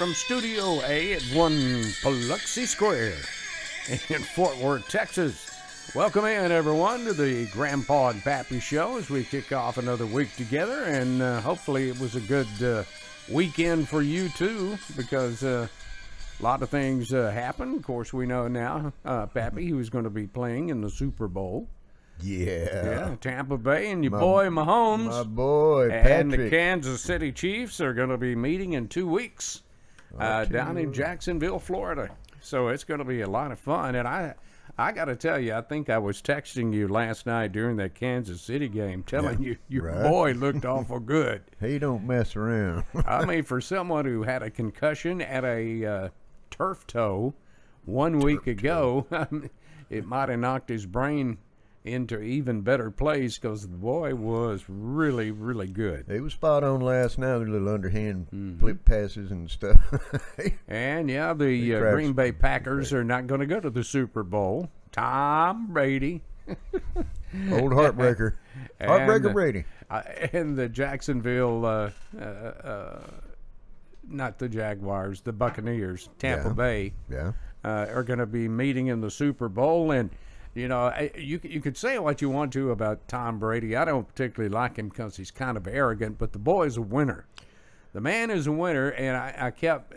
from Studio A at 1 Biloxi Square in Fort Worth, Texas. Welcome in, everyone, to the Grandpa and Pappy Show as we kick off another week together, and hopefully it was a good weekend for you, too, because a lot of things happened. Of course, we know now, Pappy, who's going to be playing in the Super Bowl. Yeah, Tampa Bay and your boy Mahomes. My boy, Patrick. And the Kansas City Chiefs are going to be meeting in 2 weeks down in Jacksonville, Florida. So it's going to be a lot of fun. And I got to tell you, I think I was texting you last night during that Kansas City game telling you your boy looked awful good. He don't mess around. I mean, for someone who had a concussion at a turf toe 1 week ago, it might have knocked his brain into even better place because the boy was really, really good. He was spot on last night with little underhand flip passes and stuff. And yeah, the Green Bay Packers are not going to go to the Super Bowl. Tom Brady. Old heartbreaker. Heartbreaker Brady. And the Jacksonville, not the Jaguars, the Buccaneers, Tampa Bay, are going to be meeting in the Super Bowl. And you know, you could say what you want to about Tom Brady. I don't particularly like him because he's kind of arrogant, but the boy's a winner. The man is a winner, and I kept.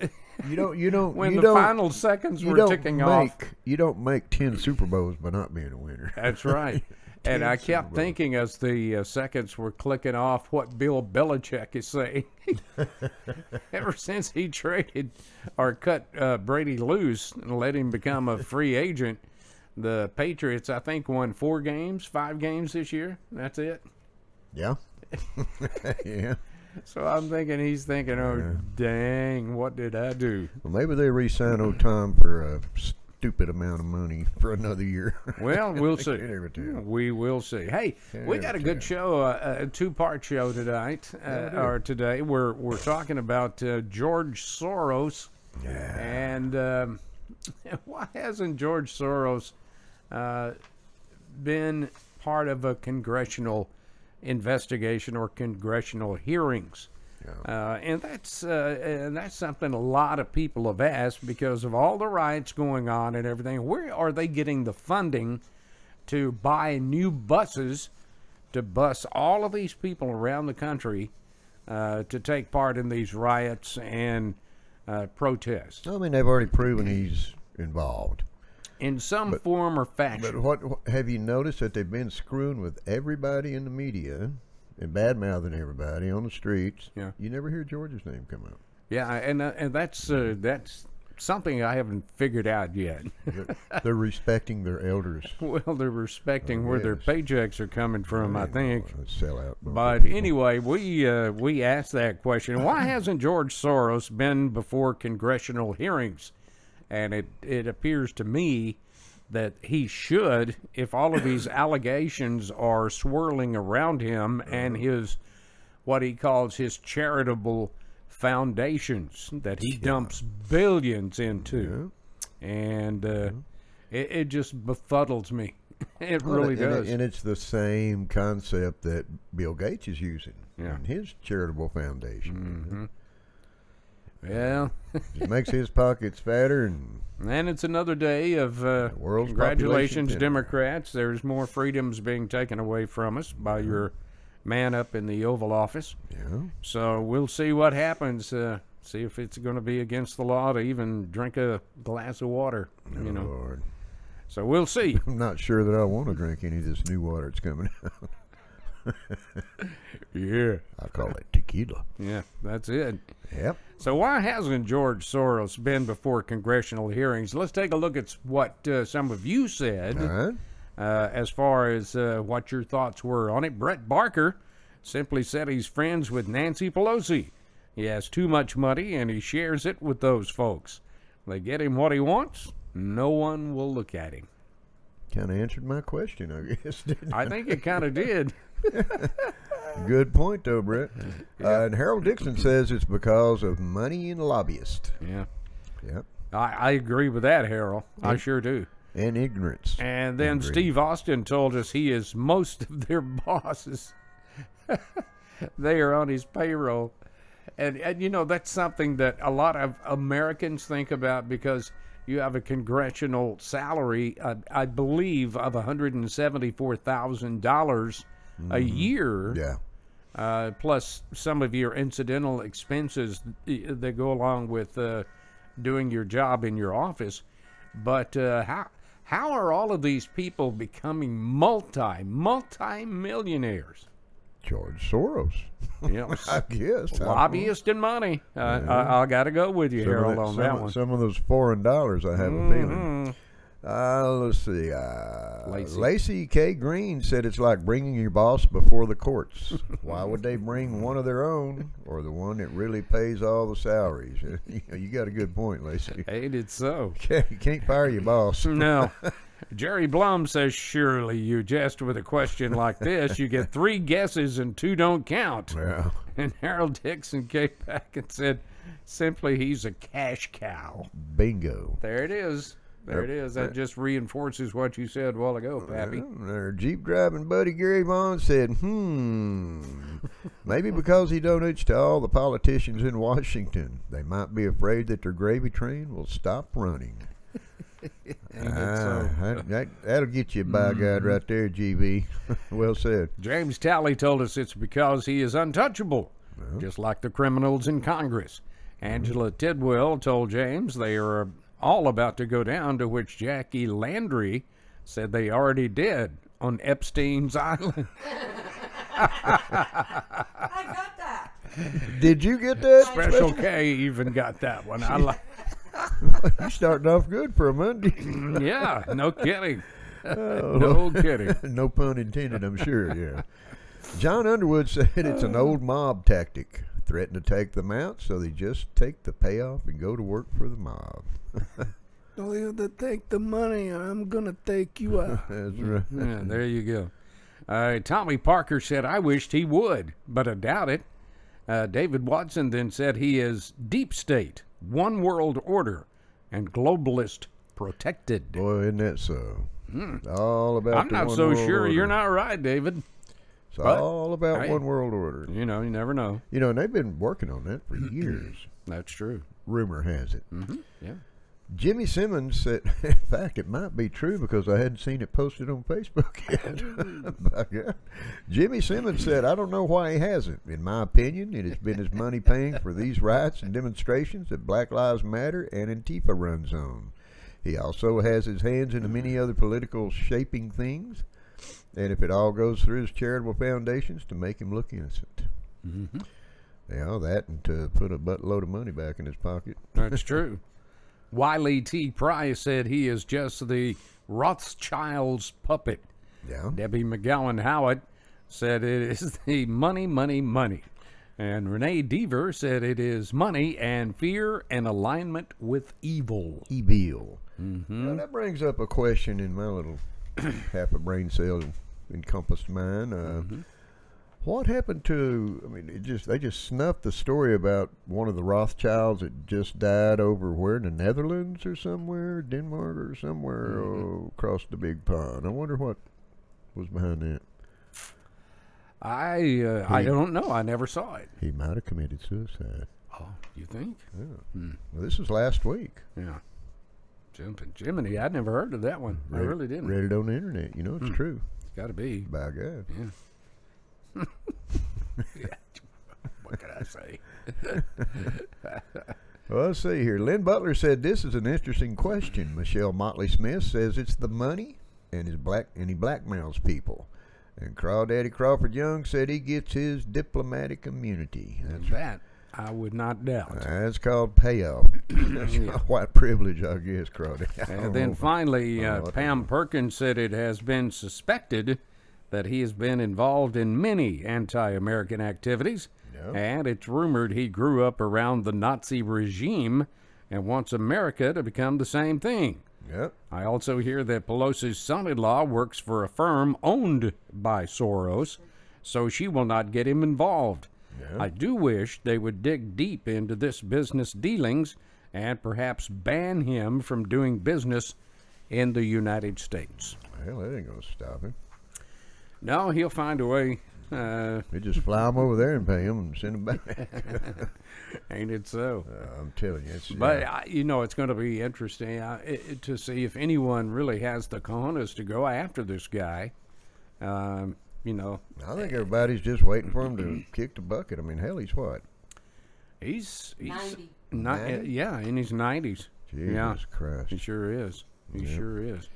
When the final seconds were ticking off. You don't make 10 Super Bowls by not being a winner. That's right. And I kept thinking as the seconds were clicking off what Bill Belichick is saying. Ever since he traded or cut Brady loose and let him become a free agent, the Patriots, I think, won 5 games this year. That's it. Yeah. Yeah. So I'm thinking he's thinking, oh, dang, what did I do? Well, maybe they re-sign old Tom for a stupid amount of money for another year. Well, we'll see. We will see. Hey, we got a good show, a 2-part show tonight, or today. We're talking about George Soros. Yeah. And why hasn't George Soros been part of a congressional investigation or congressional hearings? And that's something a lot of people have asked because of all the riots going on and everything. Where are they getting the funding to buy new buses to bus all of these people around the country to take part in these riots and protests? I mean, they've already proven he's involved in some form or fashion. But what have you noticed that they've been screwing with everybody in the media and bad-mouthing everybody on the streets? Yeah. You never hear George's name come up. Yeah, and that's something I haven't figured out yet. They're respecting their elders. Well, they're respecting where their paychecks are coming from, I think. Sell out. But anyway, we asked that question. Why hasn't George Soros been before congressional hearings? And it appears to me that he should, if all of these allegations are swirling around him and his, what he calls his charitable foundations that he dumps billions into. And it just befuddles me. It really does. And it's the same concept that Bill Gates is using in his charitable foundation. Well, it makes his pockets fatter, and it's another day of congratulations, Democrats. There's more freedoms being taken away from us by your man up in the Oval Office. Yeah. So we'll see what happens. See if it's going to be against the law to even drink a glass of water. You know. Lord. So we'll see. I'm not sure that I want to drink any of this new water that's coming out. Yeah. I call it tequila. Yeah, that's it. Yep. So why hasn't George Soros been before congressional hearings? Let's take a look at what some of you said as far as what your thoughts were on it. Brett Barker simply said he's friends with Nancy Pelosi. He has too much money, and he shares it with those folks. They get him what he wants. No one will look at him. Kind of answered my question, I guess, didn't it? I think it kind of did. Good point, though, Brett. And Harold Dixon says it's because of money and lobbyists. Yeah. Yep. I agree with that, Harold. I sure do. And ignorance. And then Steve Austin told us he is most of their bosses. They are on his payroll. And you know, that's something that a lot of Americans think about because you have a congressional salary, I believe, of $174,000 a year. Yeah. Plus some of your incidental expenses that go along with doing your job in your office. But how are all of these people becoming multi-millionaires? George Soros. You know, I guess. lobbyist and money. I got to go with you, Harold, on that one. Some of those foreign dollars, I have a feeling. Let's see. Lacey K. Green said it's like bringing your boss before the courts. Why would they bring one of their own or the one that really pays all the salaries? You got a good point, Lacey. Ain't it so? You can't fire your boss. No. Jerry Blum says, surely you jest with a question like this. You get 3 guesses and 2 don't count. Yeah. And Harold Dixon came back and said, simply, he's a cash cow. Bingo. There it is. There it is. That just reinforces what you said a while ago, Pappy. Our Jeep driving buddy Gary Vaughn said, maybe because he donates to all the politicians in Washington, they might be afraid that their gravy train will stop running. That'll get you by God right there, GB. Well said. James Talley told us it's because he is untouchable, just like the criminals in Congress. Angela Tidwell told James they are all about to go down, to which Jackie Landry said they already did on Epstein's Island. I got that. Did you get that? Special K even got that one. I like. You starting off good for a Monday. Yeah, no kidding. No kidding. No pun intended, I'm sure, yeah. John Underwood said it's an old mob tactic. Threaten to take them out, so they just take the payoff and go to work for the mob. Don't you have to take the money, I'm going to take you out. That's right. Yeah, there you go. Tommy Parker said, I wished he would, but I doubt it. David Watson then said he is deep state, one world order, and globalist protected. Boy, isn't that so? All about I'm the not one so world sure order. You're not right, David. It's but, all about hey, one world order. You know, you never know. You know, and they've been working on that for years. That's true. Rumor has it. Yeah. Jimmy Simmons said, in fact, it might be true because I hadn't seen it posted on Facebook yet. By God. Jimmy Simmons said, I don't know why he hasn't. In my opinion, it has been his money paying for these riots and demonstrations that Black Lives Matter and Antifa runs on. He also has his hands in many other political shaping things, and if it all goes through his charitable foundations to make him look innocent. Yeah, that and to put a buttload of money back in his pocket. That's true. Wiley T. Price said he is just the Rothschild's puppet. Yeah. Debbie McGowan Howard said it is the money, money, money. And Renee Deaver said it is money and fear and alignment with evil. Evil. Well, that brings up a question in my little half a brain cell encompassed mind. What happened to? I mean, they just snuffed the story about one of the Rothschilds that just died over where in the Netherlands or somewhere, Denmark or somewhere across the big pond. I wonder what was behind that. I don't know. I never saw it. He might have committed suicide. Oh, you think? Yeah. Well, this was last week. Yeah. Jiminy, I'd never heard of that one. I really didn't. Read it on the internet. You know, it's true. It's got to be. By God. Yeah. What can I say? Well, let's see here. Lynn Butler said this is an interesting question. Michelle Motley Smith says it's the money, and he blackmails people. And Crawdaddy Crawford Young said he gets his diplomatic immunity. That's that I would not doubt. That's called payoff. That's white privilege, I guess, Crawdaddy. And then finally, Pam Perkins said it has been suspected that he has been involved in many anti-American activities, and it's rumored he grew up around the Nazi regime and wants America to become the same thing. Yep. I also hear that Pelosi's son-in-law works for a firm owned by Soros, so she will not get him involved. Yep. I do wish they would dig deep into this business dealings and perhaps ban him from doing business in the United States. Well, that ain't going to stop him. No, he'll find a way. We just fly them over there and pay them and send them back. Ain't it so? I'm telling you. But you know, it's going to be interesting to see if anyone really has the cojones to go after this guy. You know, I think everybody's just waiting for him to kick the bucket. I mean, hell, he's what? He's 90. 90? Yeah, in his 90s. Jesus Christ. He sure is. He sure is.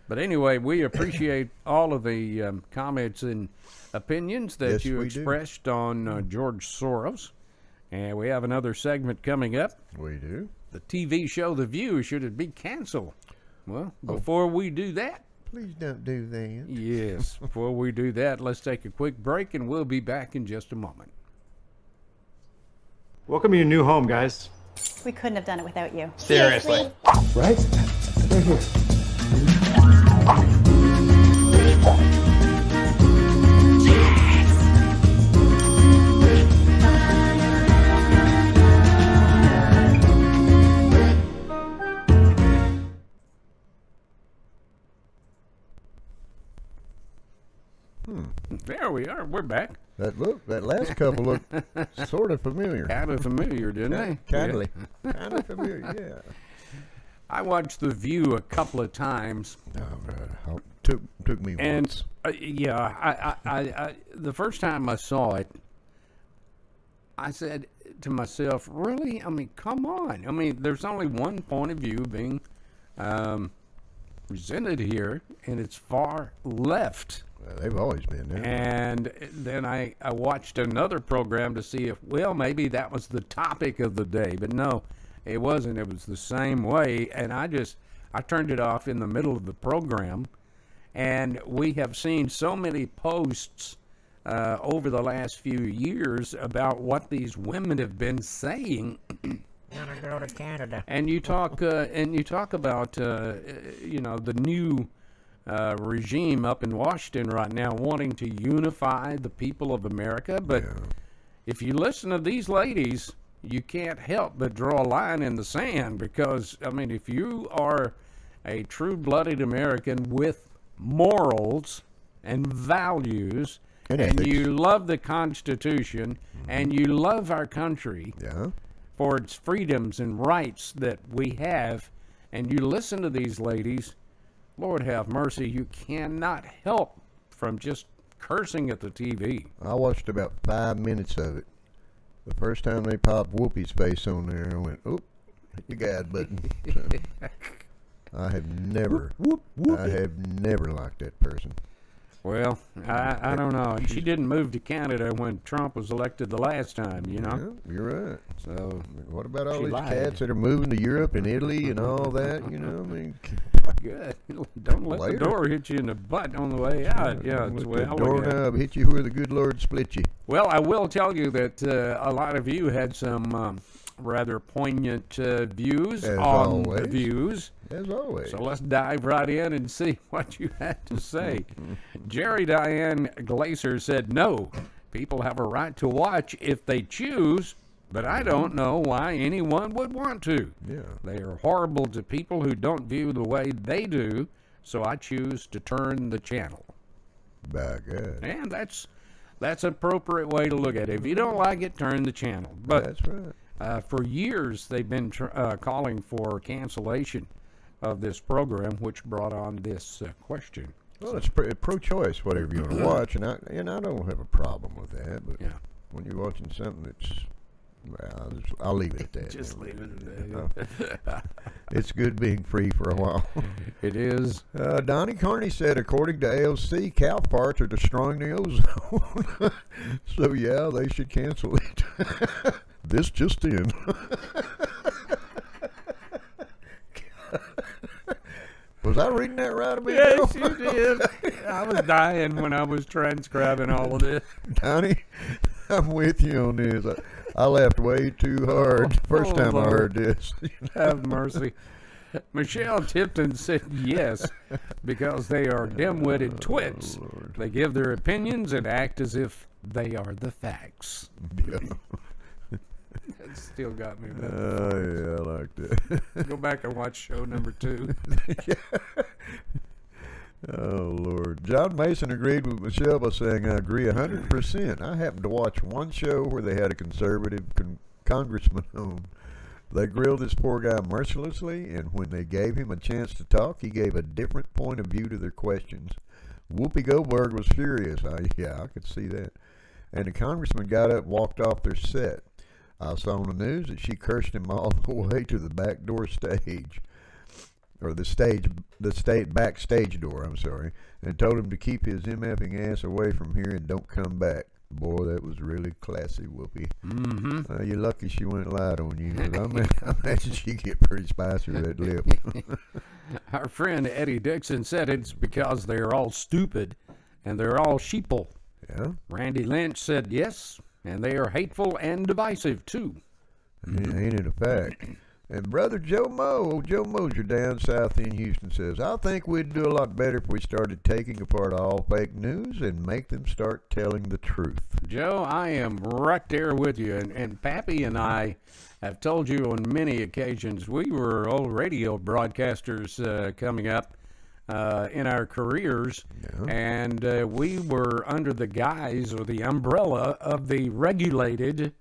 But anyway, we appreciate all of the comments and opinions that Yes, you we expressed on George Soros. And we have another segment coming up. We do. The TV show The View, should it be canceled? Well, before we do that, Please don't do that. yes, before we do that, let's take a quick break and we'll be back in just a moment. Welcome to your new home, guys. We couldn't have done it without you. Seriously. Right? Right here. There we are. We're back. That last couple looked sort of familiar. Kind of familiar, didn't they? Kindly. Kind of familiar, yeah. I watched The View a couple of times. Oh, took me And once. I the first time I saw it, I said to myself, "Really? I mean, come on! I mean, there's only one point of view being presented here, and it's far left." Well, they've always been there. And then I watched another program to see if, well, maybe that was the topic of the day, but no, it wasn't. It was the same way, and I turned it off in the middle of the program. And we have seen so many posts over the last few years about what these women have been saying. Gonna go to Canada. And you talk about you know, the new regime up in Washington right now wanting to unify the people of America, but if you listen to these ladies, you can't help but draw a line in the sand, because I mean, if you are a true-blooded American with morals and values, and you love the Constitution, and you love our country for its freedoms and rights that we have, and you listen to these ladies, Lord have mercy, you cannot help from just cursing at the TV. I watched about 5 minutes of it. The first time they popped Whoopi's face on there, I went, "Oop, hit the guide button." So, I have never liked that person. Well, I don't know. She didn't move to Canada when Trump was elected the last time, you know? Yeah, you're right. So, What about all she these lied. cats that are moving to Europe and Italy and all that, you know? I mean, good. Don't let Later. the door hit you in the butt on the way out. Yeah, it's let the well. doorknob hit you where the good Lord split you. Well, I will tell you that a lot of you had some rather poignant views As on always. the views. As always. So let's dive right in and see what you had to say. Jerry Diane Glaser said, "No, people have a right to watch if they choose, but I don't know why anyone would want to. Yeah. They are horrible to people who don't view the way they do, so I choose to turn the channel." By God. And that's an appropriate way to look at it. If you don't like it, turn the channel. But That's right. for years, they've been calling for cancellation of this program, which brought on this question. Well, it's pro-choice, whatever you want to watch, and I don't have a problem with that. But Yeah. when you're watching something that's, well, I'll leave it at that. Just leave it at that. It's good being free for a while. It is. Donnie Carney said, according to AOC, cow farts are destroying the ozone. So, yeah, they should cancel it. This just in. Was I reading that right a bit ago? Yes, you did. I was dying when I was transcribing all of this. Donnie, I'm with you on this. I laughed way too hard first time I heard this. Have mercy. Michelle Tipton said yes, because they are dim-witted twits. They give their opinions and act as if they are the facts. Yeah. That still got me. Oh, yeah, I like that. Go back and watch show number 2. Oh, Lord. John Mason agreed with Michelle by saying, I agree 100%. I happened to watch one show where they had a conservative congressman on. They grilled this poor guy mercilessly, and when they gave him a chance to talk, he gave a different point of view to their questions. Whoopi Goldberg was furious. Yeah, I could see that. And the congressman got up and walked off their set. I saw on the news that she cursed him all the way to the back door stage. Or the backstage door, I'm sorry, and told him to keep his MFing ass away from here and don't come back. Boy, that was really classy, Whoopi. Mm-hmm. You're lucky she went light on you. I imagine she'd get pretty spicy with that lip. Our friend Eddie Dixon said it's because they're all stupid and they're all sheeple. Yeah. Randy Lynch said yes, and they are hateful and divisive too. Ain't it a fact? And brother Joe Mosier down south in Houston says, I think we'd do a lot better if we started taking apart all fake news and make them start telling the truth. Joe, I am right there with you. And Pappy and I have told you on many occasions we were old radio broadcasters coming up in our careers. Yeah. And we were under the guise or the umbrella of the regulated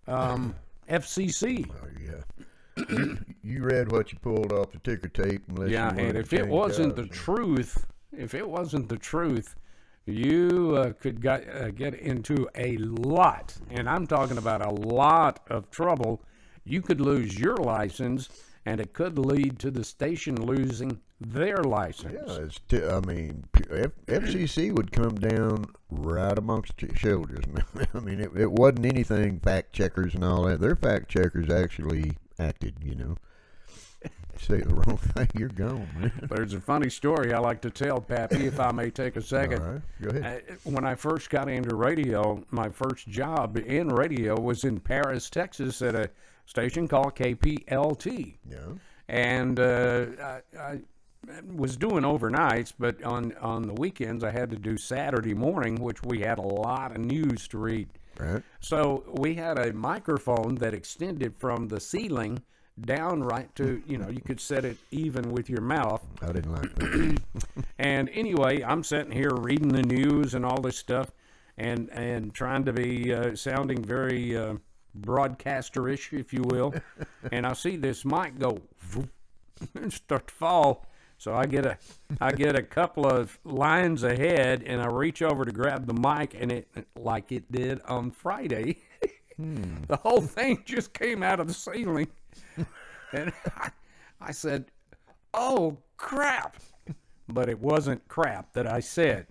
FCC. Oh, yeah. You read what you pulled off the ticker tape. Yeah, and if it wasn't the truth, you could get into a lot, and I'm talking about a lot of trouble. You could lose your license, and it could lead to the station losing their license. Yeah, FCC would come down right amongst your shoulders. I mean, it wasn't anything fact checkers and all that. Their fact checkers actually acted, Say the wrong thing, you're gone, man. There's a funny story I like to tell, Pappy, if I may take a second. All right, go ahead. When I first got into radio, my first job in radio was in Paris, Texas, at a station called KPLT. Yeah. And I was doing overnights, but on the weekends I had to do Saturday morning, which we had a lot of news to read. Right. So we had a microphone that extended from the ceiling down right to, you could set it even with your mouth. I didn't like that. And anyway, I'm sitting here reading the news and all this stuff and trying to be sounding very broadcaster-ish, if you will. And I see this mic go and start to fall. So I get a couple of lines ahead, and I reach over to grab the mic, and it, like it did on Friday, the whole thing just came out of the ceiling. And I said, "Oh crap!" But it wasn't crap that I said.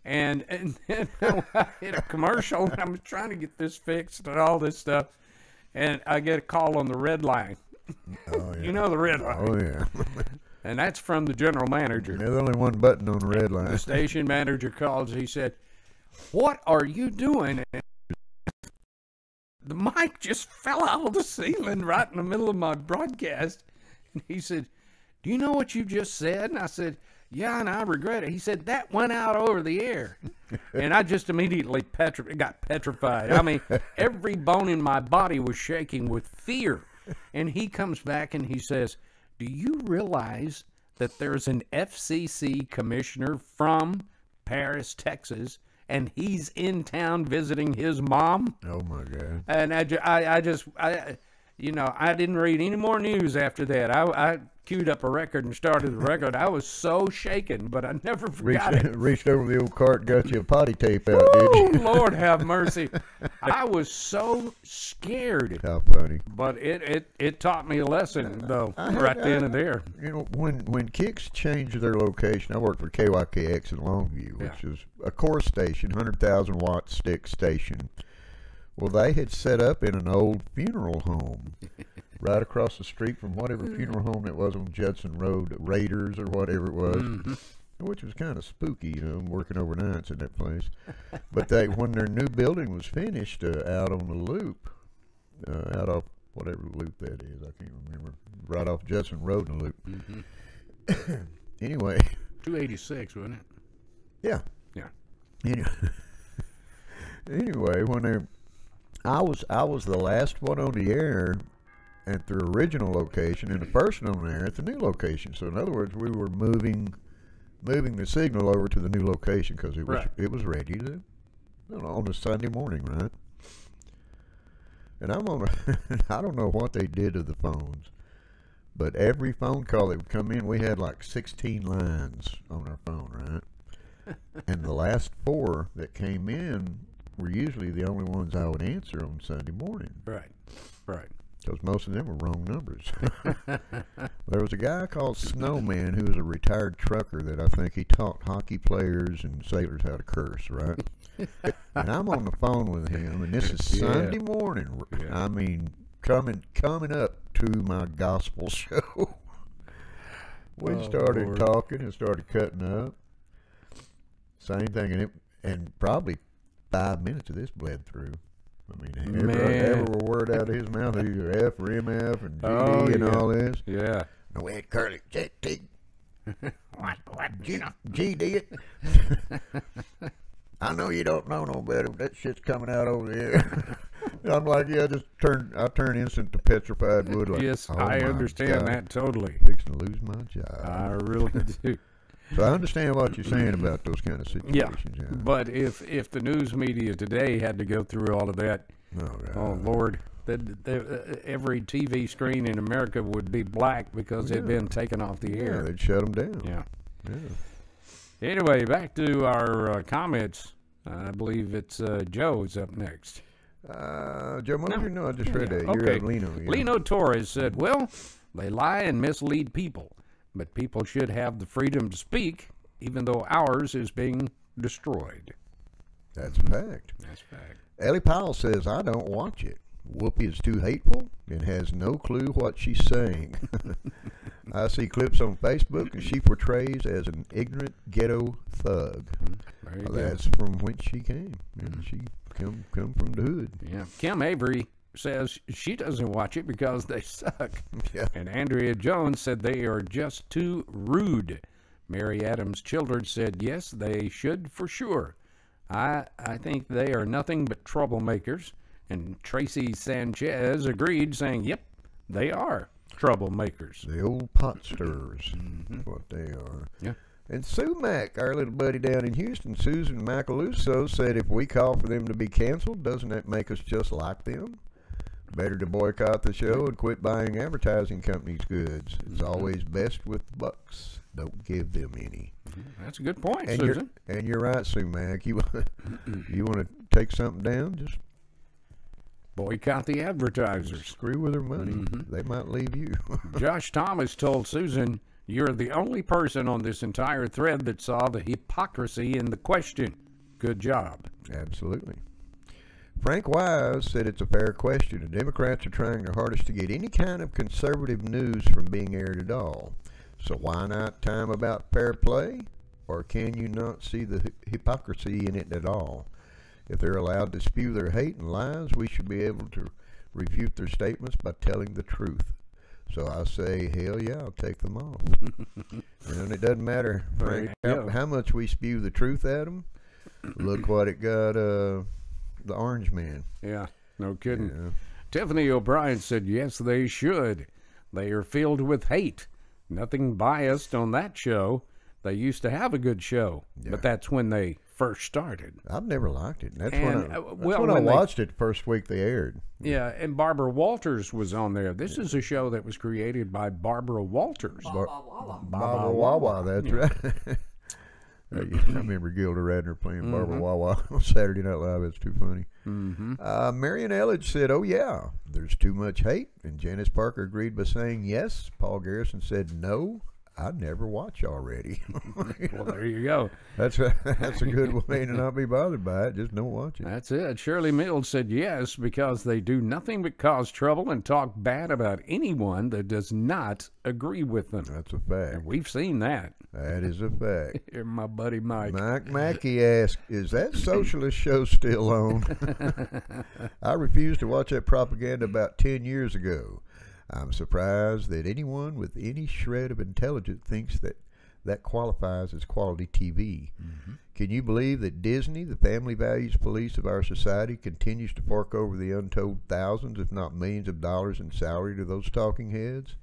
And then I hit a commercial, and I'm trying to get this fixed and all this stuff, and I get a call on the red line. Oh, yeah. You know the red line. Oh, yeah. And that's from the general manager. There's only one button on the red line. The station manager calls. He said, "What are you doing?" And the mic just fell out of the ceiling right in the middle of my broadcast. And he said, "Do you know what you just said?" And I said, "Yeah, and I regret it." He said, "That went out over the air." And I just immediately got petrified. I mean, every bone in my body was shaking with fear. And he comes back and he says, "Do you realize that there's an FCC commissioner from Paris, Texas, and he's in town visiting his mom?" Oh, my God. And I didn't read any more news after that. I queued up a record and started the record. I was so shaken, but I never forgot it. Reached over the old cart and got you a potty tape out, did Oh, you? Lord have mercy. I was so scared. How funny. But it taught me a lesson, though, right then and there. When Kicks changed their location, I worked for KYKX in Longview, which is a core station, 100,000 watt stick station. Well, they had set up in an old funeral home right across the street from whatever funeral home it was on Judson Road, Raiders or whatever it was, which was kind of spooky, working overnights in that place. But when their new building was finished out on the loop, out off whatever loop that is, I can't remember, right off Judson Road in the loop. Anyway. 286, wasn't it? Yeah. Yeah. Anyway, I was the last one on the air at the original location and the first one on the air at the new location. So in other words, we were moving moving the signal over to the new location because it was Right. it was ready to on a Sunday morning, right? And I'm on a, I don't know what they did to the phones, but every phone call that would come in, we had like 16 lines on our phone, right? And the last 4 that came in were usually the only ones I would answer on Sunday morning. Right. Right. Because most of them were wrong numbers. There was a guy called Snowman who was a retired trucker that I think he taught hockey players and sailors how to curse, right? And I'm on the phone with him, and this is Yeah. Sunday morning. Yeah. I mean, coming up to my gospel show. We Oh, started Lord. talking and started cutting up. Same thing, and probably 5 minutes of this bled through. I mean, every word out of his mouth, either F or MF and GD Oh, and yeah. all this. Yeah. No, Ed Curly, T, What, G did. I know you don't know no better, but that shit's coming out over there. I'm like, yeah, I turn instant to petrified wood. Like, Yes, oh I my understand God, that totally. Fixing to lose my job. I really do. So I understand what you're saying about those kind of Yeah, situations. Yeah. but if the news media today had to go through all of that, Oh, God. oh Lord, every TV screen in America would be black because it'd been taken off the Yeah, air. they'd shut them down. Yeah. Yeah. Anyway, back to our comments. I believe it's Joe's up next. Joe Mosier? No, I just read that. You're Okay. at Leno. Yeah. Leno Torres said, well, they lie and mislead people, but people should have the freedom to speak, even though ours is being destroyed. That's a fact. That's fact. Ellie Powell says, I don't watch it. Whoopi is too hateful and has no clue what she's saying. I see clips on Facebook and she portrays as an ignorant ghetto thug. There you Well, go. that's from whence she came. And she come from the hood. Yeah. Kim Avery says she doesn't watch it because they suck. Yeah. And Andrea Jones said they are just too rude. Mary Adams Childers said, yes, they should for sure. I think they are nothing but troublemakers. And Tracy Sanchez agreed, saying, yep, they are troublemakers. The old pot stirrers. That's what they are. Yeah. And Sumac, our little buddy down in Houston, Susan Macaluso, said if we call for them to be canceled, doesn't that make us just like them? Better to boycott the show and quit buying advertising companies' goods. It's always best with the bucks. Don't give them any. That's a good point, And Susan. you're right, Sumac. You want to take something down? Just Boycott the advertisers. screw with their money. They might leave you. Josh Thomas told Susan, you're the only person on this entire thread that saw the hypocrisy in the question. Good job. Absolutely. Frank Wise said it's a fair question. The Democrats are trying their hardest to get any kind of conservative news from being aired at all. So why not time about fair play? Or can you not see the hypocrisy in it at all? If they're allowed to spew their hate and lies, we should be able to refute their statements by telling the truth. So I say, hell yeah, I'll take them off. And it doesn't matter, Frank, how much we spew the truth at them. Look what it got, the Orange Man. Yeah, no kidding. Yeah. Tiffany O'Brien said, yes, they should. They are filled with hate. Nothing biased on that show. They used to have a good show, but that's when they first started. I've never liked it. That's And, when I watched it the first week they aired. Yeah, and Barbara Walters was on there. This is a show that was created by Barbara Walters. Barbara Wawa, that's right. I remember Gilda Radner playing Barbara Wawa on Saturday Night Live. It's too funny. Marion Elledge said, oh, yeah, there's too much hate. And Janice Parker agreed by saying yes. Paul Garrison said, no, I never watch already. Well, there you go. That's a good way to not be bothered by it. Just don't watch it. That's it. Shirley Mills said yes because they do nothing but cause trouble and talk bad about anyone that does not agree with them. That's a fact. And we've seen that. That is a fact. Here, my buddy Mike. Mike Mackey asked, is that socialist show still on? I refused to watch that propaganda about 10 years ago. I'm surprised that anyone with any shred of intelligence thinks that qualifies as quality TV. Can you believe that Disney, the family values police of our society, continues to fork over the untold thousands, if not millions of dollars in salary to those talking heads?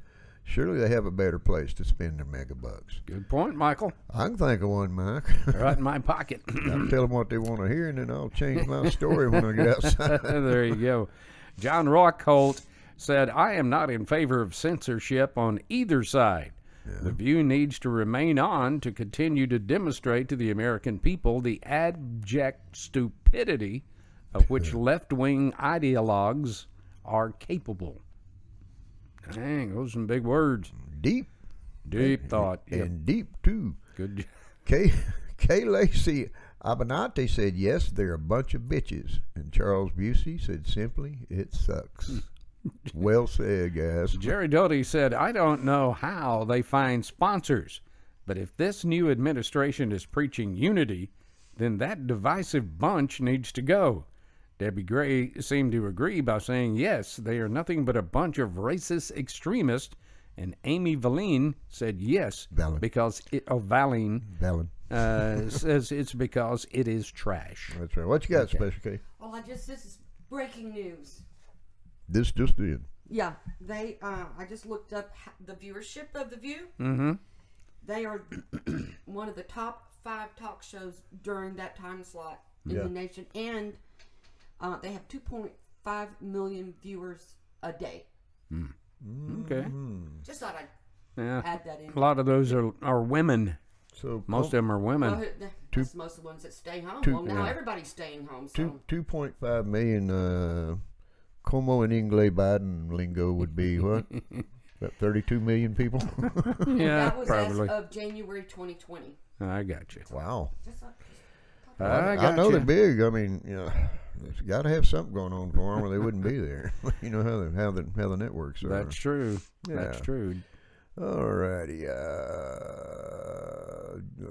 Surely they have a better place to spend their mega bucks. Good point, Michael. I can think of one, Mike. Right in my pocket. I'll tell them what they want to hear, and then I'll change my story when I get outside. There you go. John Rockholt said, I am not in favor of censorship on either side. The View needs to remain on to continue to demonstrate to the American people the abject stupidity of which left-wing ideologues are capable. Dang, those are some big words. Deep. Deep thought. Yep. And deep, too. Good. K. Lacey Abinante said, yes, they're a bunch of bitches. And Charles Busey said simply, it sucks. Well said, guys. Jerry Doty said, I don't know how they find sponsors, but if this new administration is preaching unity, then that divisive bunch needs to go. Debbie Gray seemed to agree by saying, yes, they are nothing but a bunch of racist extremists. And Amy Valine said, yes, Valen. because Valine Valen. says it's because it is trash. That's right. What you got, Special K? Well, this is breaking news. This just did. Yeah, they. I just looked up the viewership of The View. Mm-hmm. They are one of the top 5 talk shows during that time slot in the nation, and they have 2.5 million viewers a day. Okay. Just thought I'd Yeah. add that in. A lot of those are women. So Most of them are women. Well, that's most of the ones that stay home. two- Well, now yeah. everybody's staying home. So 2.5 million. Como and Inglés Biden lingo would be what? About 32 million people. Yeah, that was probably. as of January 2020. I got you. Wow. Just thought, I know you. they're big. I mean, you know, there's got to have something going on for them, or they wouldn't be there. You know how the networks are. That's true. That's Yeah. true. Alrighty.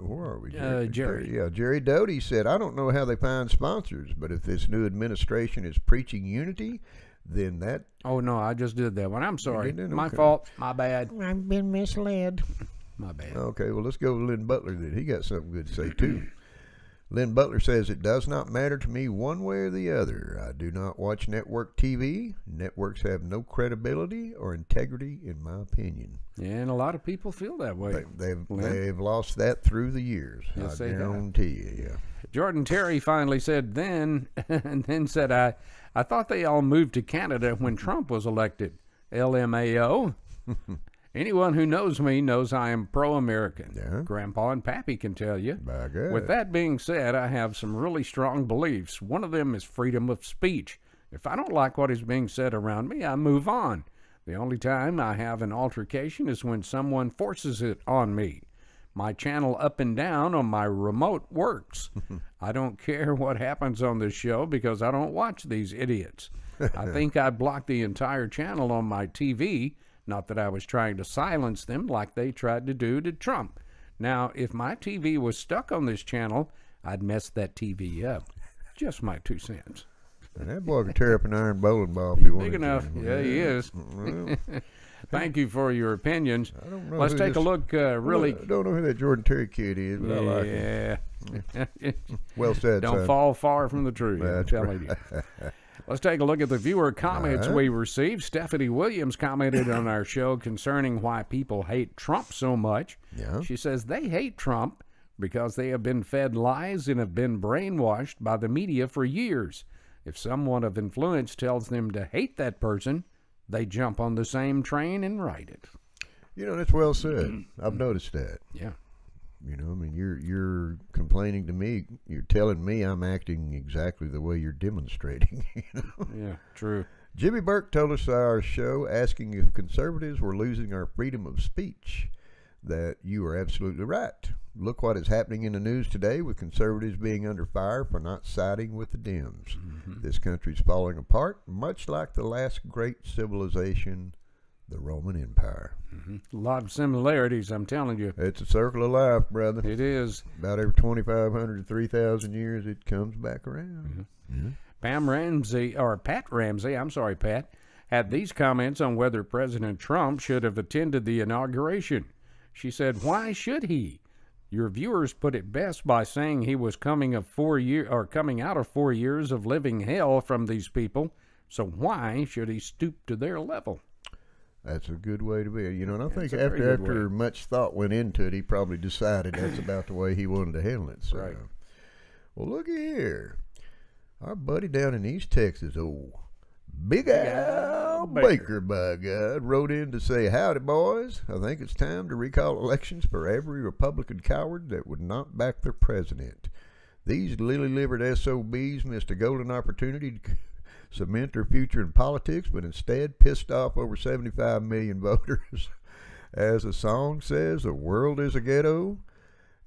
Where are we? Jerry. Yeah, Jerry Doty said, I don't know how they find sponsors, but if this new administration is preaching unity, then that... Oh, no, I just did that one. I'm sorry. did? My Okay. fault. My bad. I've been misled. My bad. Okay, well, let's go with Lynn Butler then. He got something good to say, too. Lynn Butler says, it does not matter to me one way or the other. I do not watch network TV. Networks have no credibility or integrity, in my opinion. And a lot of people feel that way. They've lost that through the years. Yes, I they have. guarantee you, yeah. Jordan Terry finally said and then said, I thought they all moved to Canada when Trump was elected. LMAO. Anyone who knows me knows I am pro-American. Yeah. Grandpa and Pappy can tell you. By God. With that being said, I have some really strong beliefs. One of them is freedom of speech. If I don't like what is being said around me, I move on. The only time I have an altercation is when someone forces it on me. My channel up and down on my remote works. I don't care what happens on this show because I don't watch these idiots. I think I blocked the entire channel on my TV. Not that I was trying to silence them like they tried to do to Trump. Now, if my TV was stuck on this channel, I'd mess that TV up. Just my 2 cents. And that boy could tear up an iron bowling ball if he wanted Big enough. to. Yeah, he is. Well, Thank you for your opinions. I don't know Let's who take a this- look. Really. I don't know who that Jordan Terry kid is, but I like him. Yeah. Well said, Don't son. fall far from the truth. I'm That's telling you. Let's take a look at the viewer comments we received. Stephanie Williams commented on our show concerning why people hate Trump so much. Yeah. She says they hate Trump because they have been fed lies and have been brainwashed by the media for years. If someone of influence tells them to hate that person, they jump on the same train and ride it. You know, that's well said. I've noticed that. Yeah. You know, I mean, you're complaining to me. You're telling me I'm acting exactly the way you're demonstrating. You know? Yeah, true. Jimmy Burke told us our show asking if conservatives were losing our freedom of speech. That you are absolutely right. Look what is happening in the news today with conservatives being under fire for not siding with the Dems. This country's falling apart, much like the last great civilization, the Roman Empire. A lot of similarities, I'm telling you. It's a circle of life, brother. It is. About every 2,500 to 3,000 years, it comes back around. Pat Ramsey, I'm sorry, Pat, had these comments on whether President Trump should have attended the inauguration. She said, why should he? Your viewers put it best by saying he was coming out of 4 years of living hell from these people. So why should he stoop to their level? That's a good way to be. You know, and I think It's a very good after way. much thought went into it, he probably decided that's about the way he wanted to handle it. So, Right. well, looky here. Our buddy down in East Texas, old Big Al Baker, by God, wrote in to say, howdy, boys. I think it's time to recall elections for every Republican coward that would not back their president. These lily-livered SOBs missed a golden opportunity to cement their future in politics, but instead pissed off over 75 million voters. As the song says, the world is a ghetto,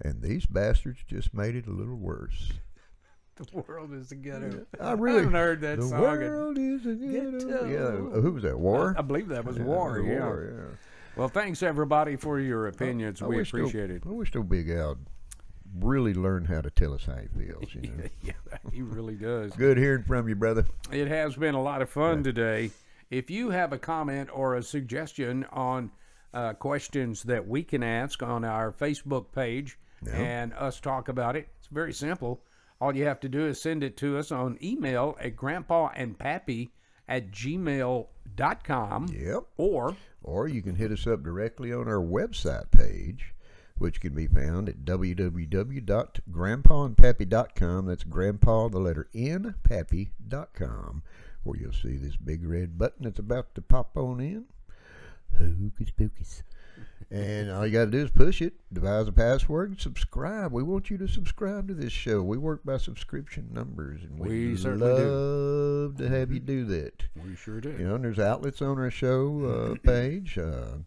and these bastards just made it a little worse. The world is a ghetto. I haven't heard that the song. world is a ghetto. Ghetto. Yeah, who was that? War? I believe that was War. Yeah. War, yeah. Well, thanks everybody for your opinions. I We wish appreciate it. I wish old Big Al really learned how to tell us how he feels. You know? Yeah, he really does. Good hearing from you, brother. It has been a lot of fun today. If you have a comment or a suggestion on questions that we can ask on our Facebook page and us talk about it, it's very simple. All you have to do is send it to us on email at grandpaandpappy@gmail.com. Yep. Or you can hit us up directly on our website page, which can be found at www.grandpaandpappy.com. That's grandpa, the letter N, pappy.com, where you'll see this big red button that's about to pop on in. Hocus pocus. And all you got to do is push it, devise a password, and subscribe. We want you to subscribe to this show. We work by subscription numbers, and We we'd certainly do. love to have you do that. we sure do. You know, and there's outlets on our show page so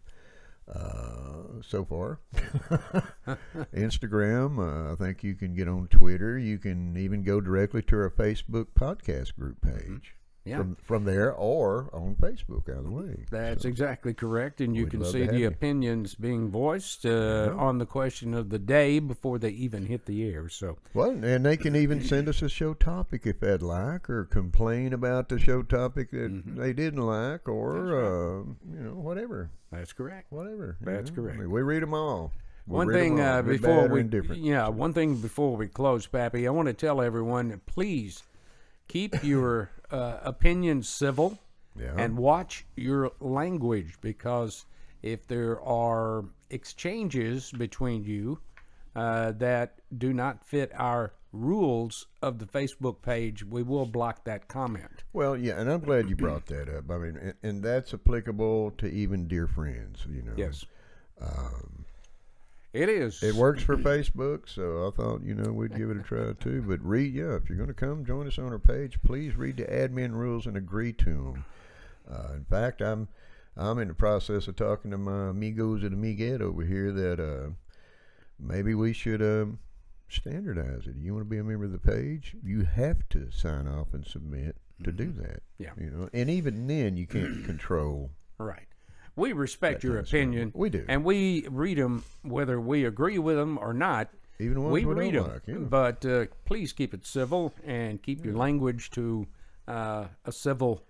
far. Instagram. I think you can get on Twitter. You can even go directly to our Facebook podcast group page. Yeah. From there or on Facebook, either way. That's exactly correct, and you We'd can love see to have the you. opinions being voiced on the question of the day before they even hit the air. So, Well, and they can even send us a show topic if they'd like, or complain about the show topic that they didn't like, or you know, whatever. that's correct. Whatever. That's correct. I mean, we read them all. We One read 'em thing all, good, before bad, or we, indifferent. one thing before we close, Pappy, I want to tell everyone, please keep your opinions civil Yeah. and watch your language, because if there are exchanges between you that do not fit our rules of the Facebook page, we will block that comment. Well, yeah, and I'm glad you brought that up. I mean, and that's applicable to even dear friends, you know. Yes. It is. It works for Facebook, so I thought, you know, we'd give it a try too. But if you're going to come join us on our page, please read the admin rules and agree to them. In fact, I'm in the process of talking to my amigos at Amiguet over here that maybe we should standardize it. You want to be a member of the page, you have to sign off and submit to do that. Yeah. You know, and even then, you can't control. Right. We respect your kind of stuff. opinion. We do. And we read them whether we agree with them or not. Even ones we we read don't them. like, yeah. But please keep it civil and keep your language to a civil,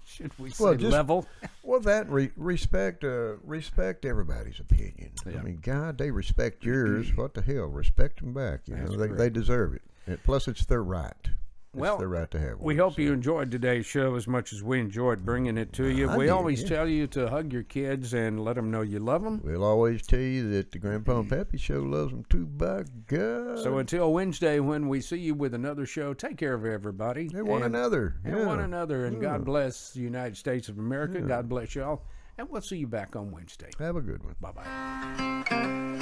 should we say, just- level. Well, that respect everybody's opinion. Yeah. I mean, God, they respect yours. What the hell? Respect them back. You That's know, correct. they deserve it. And plus, it's their right. Well, It's their right to have one. We hope so. you enjoyed today's show as much as we enjoyed bringing it to you. I We did, always yeah. tell you to hug your kids and let them know you love them. We'll always tell you that the Grandpa and Pappy show loves them too, by God. So until Wednesday, when we see you with another show, take care of everybody. and one another. And yeah. one another. And God bless the United States of America. God bless y'all. And we'll see you back on Wednesday. Have a good one. Bye-bye.